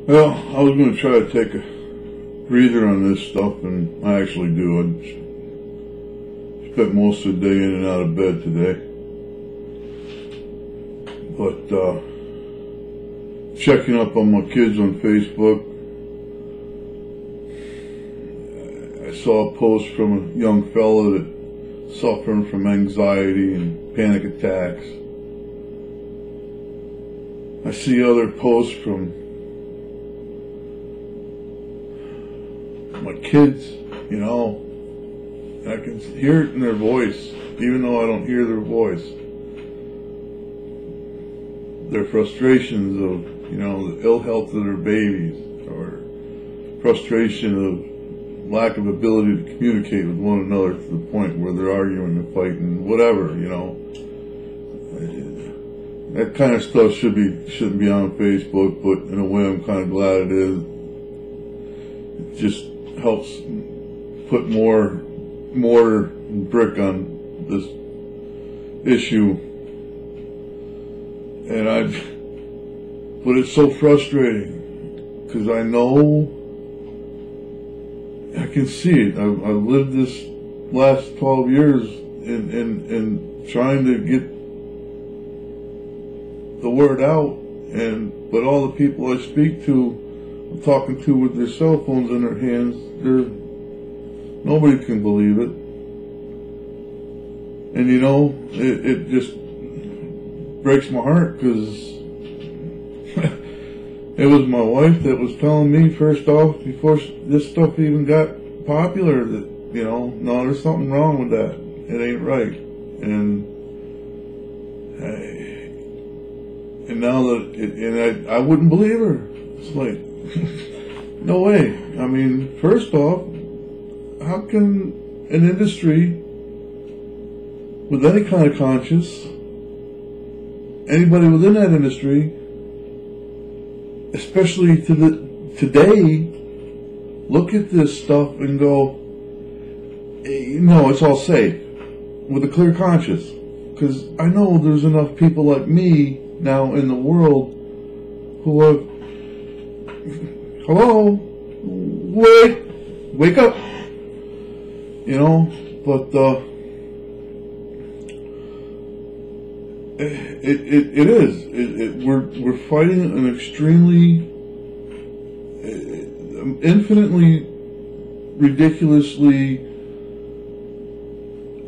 Well, I was going to try to take a breather on this stuff, and I actually do. I spent most of the day in and out of bed today. But, checking up on my kids on Facebook, I saw a post from a young fella that suffering from anxiety and panic attacks. I see other posts from my kids, you know, and I can hear it in their voice, even though I don't hear their voice. Their frustrations of, you know, the ill health of their babies, or frustration of lack of ability to communicate with one another to the point where they're arguing and fighting, whatever, you know. That kind of stuff shouldn't be on Facebook, but in a way I'm kind of glad it is. It just helps put more brick on this issue. But it's so frustrating, because I know, I can see it. I've lived this last 12 years in trying to get the word out, but all the people I speak to, I'm talking to with their cell phones in their hands, nobody can believe it. And you know, it just breaks my heart, because it was my wife that was telling me first off, before this stuff even got popular, that, you know, no, there's something wrong with that. It ain't right. And now that I wouldn't believe her. It's like, no way. I mean, first off, how can an industry with any kind of conscience, anybody within that industry, especially today, look at this stuff and go, no, it's all safe, with a clear conscience? Because I know there's enough people like me now in the world who are, hello, wake up, you know. But it is. We're fighting an extremely, infinitely, ridiculously,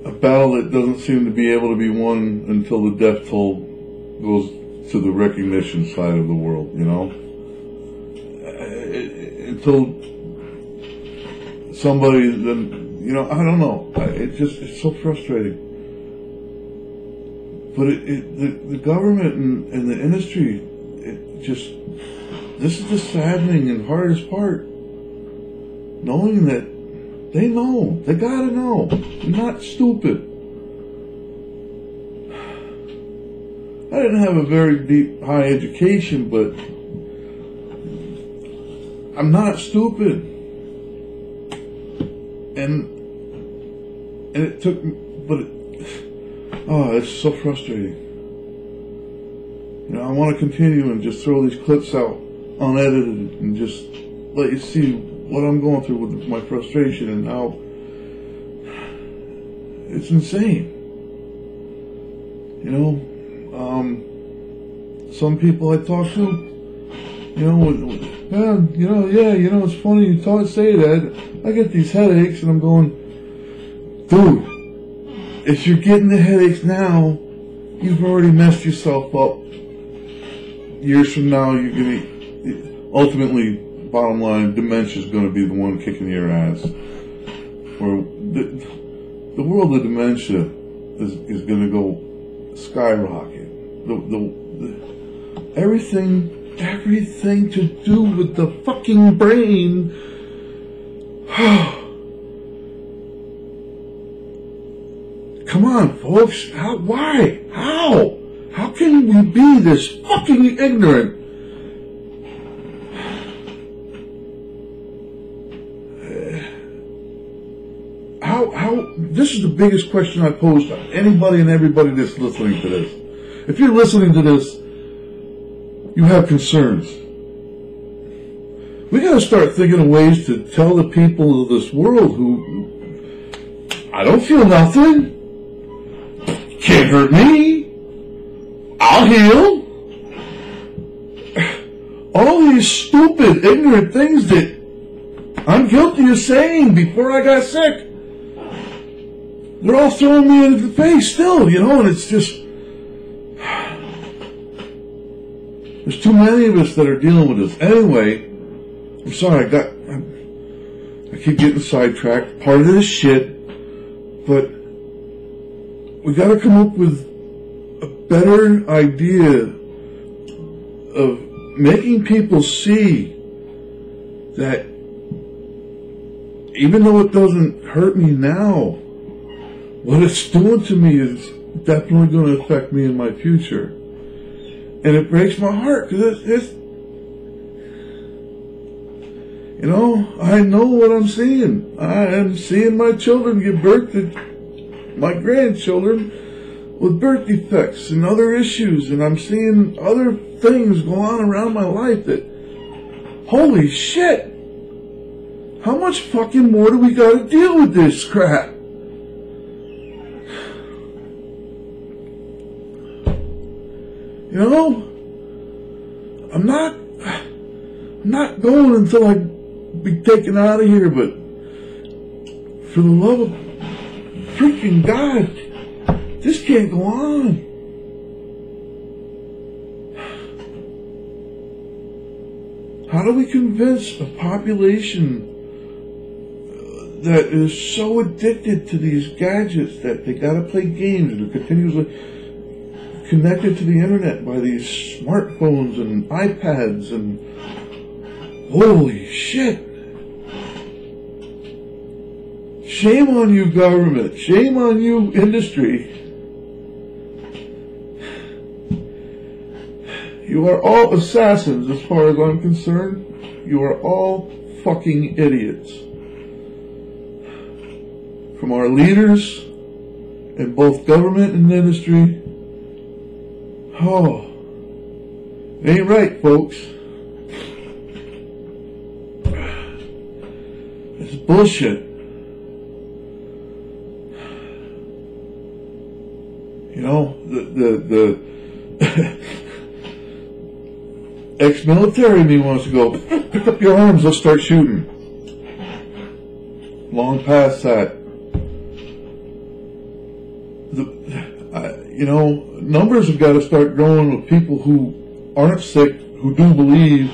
a battle that doesn't seem to be able to be won until the death toll goes to the recognition side of the world, you know. Until somebody, then, you know, I don't know. It's so frustrating. But the government and the industry, this is the saddening and hardest part. Knowing that they know, they gotta know. They're not stupid. I didn't have a very deep, high education, but I'm not stupid. And it took, it's so frustrating. You know, I want to continue and just throw these clips out unedited and just let you see what I'm going through with my frustration and how it's insane. You know, some people I talk to, you know, it's funny you say that. I get these headaches, and I'm going, dude, if you're getting the headaches now, you've already messed yourself up. Years from now, you're going to, ultimately, bottom line, dementia's going to be the one kicking your ass. Or the world of dementia is going to go skyrocket. Everything to do with the fucking brain. Come on, folks. Why? How can we be this fucking ignorant? This is the biggest question I pose to anybody and everybody that's listening to this. If you're listening to this, you have concerns. We gotta start thinking of ways to tell the people of this world who, I don't feel nothing, can't hurt me, I'll heal. All these stupid, ignorant things that I'm guilty of saying before I got sick, they're all throwing me in the face still, you know, and it's just, there's too many of us that are dealing with this. Anyway, I'm sorry, I keep getting sidetracked, part of this shit, but we gotta come up with a better idea of making people see that even though it doesn't hurt me now, what it's doing to me is definitely going to affect me in my future. And it breaks my heart because it's, you know, I know what I'm seeing. I am seeing my children give birth to my grandchildren with birth defects and other issues, and I'm seeing other things go on around my life that, holy shit, how much fucking more do we gotta deal with this crap? You know, I'm not going until I be taken out of here, but for the love of freaking God, this can't go on. How do we convince a population that is so addicted to these gadgets that they gotta play games and they're continuously connected to the internet by these smartphones and iPads and holy shit. Shame on you, government. Shame on you, industry. You are all assassins as far as I'm concerned. You are all fucking idiots. From our leaders in both government and industry. Oh, it ain't right, folks. It's bullshit. You know, the ex-military me wants to go, pick up your arms, let's start shooting. Long past that. You know, numbers have got to start growing with people who aren't sick, who do believe,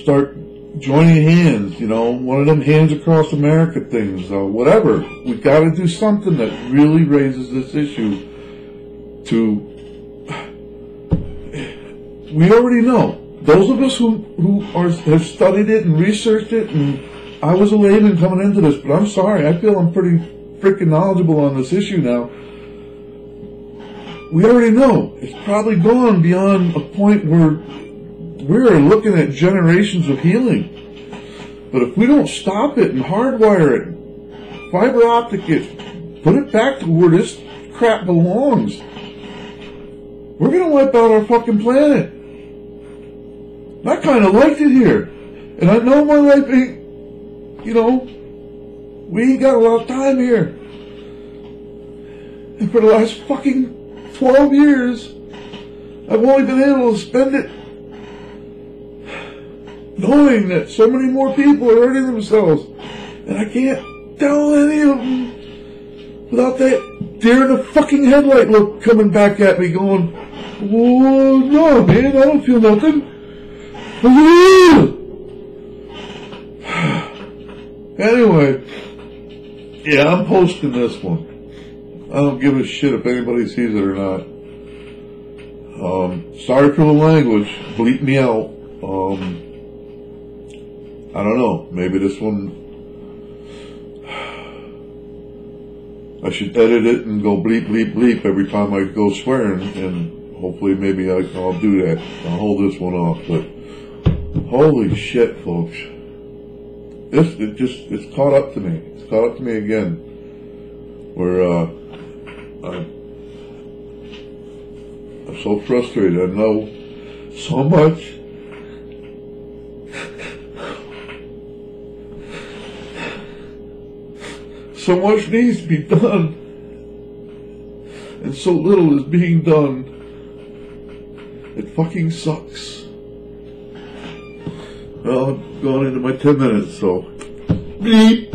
start joining hands, you know, one of them Hands Across America things, whatever. We've got to do something that really raises this issue to, we already know. Those of us who have studied it and researched it, and I was a layman coming into this, but I'm sorry, I feel I'm pretty freaking knowledgeable on this issue now. We already know it's probably gone beyond a point where we're looking at generations of healing. But if we don't stop it and hardwire it, fiber optic it, put it back to where this crap belongs, we're going to wipe out our fucking planet. I kind of liked it here. And I know my life ain't, you know, we ain't got a lot of time here. And for the last fucking 12 years, I've only been able to spend it knowing that so many more people are hurting themselves. And I can't tell any of them without that deer in the fucking headlight look coming back at me going, oh, no, man, I don't feel nothing. Anyway, yeah, I'm posting this one. I don't give a shit if anybody sees it or not. Sorry for the language. Bleep me out. I don't know. Maybe this one, I should edit it and go bleep, bleep, bleep every time I go swearing, and hopefully maybe I'll do that. I'll hold this one off, but holy shit, folks. It's caught up to me. It's caught up to me again. Where, I'm so frustrated. I know so much. So much needs to be done, and so little is being done. It fucking sucks. Well, I've gone into my 10 minutes, so. Beep.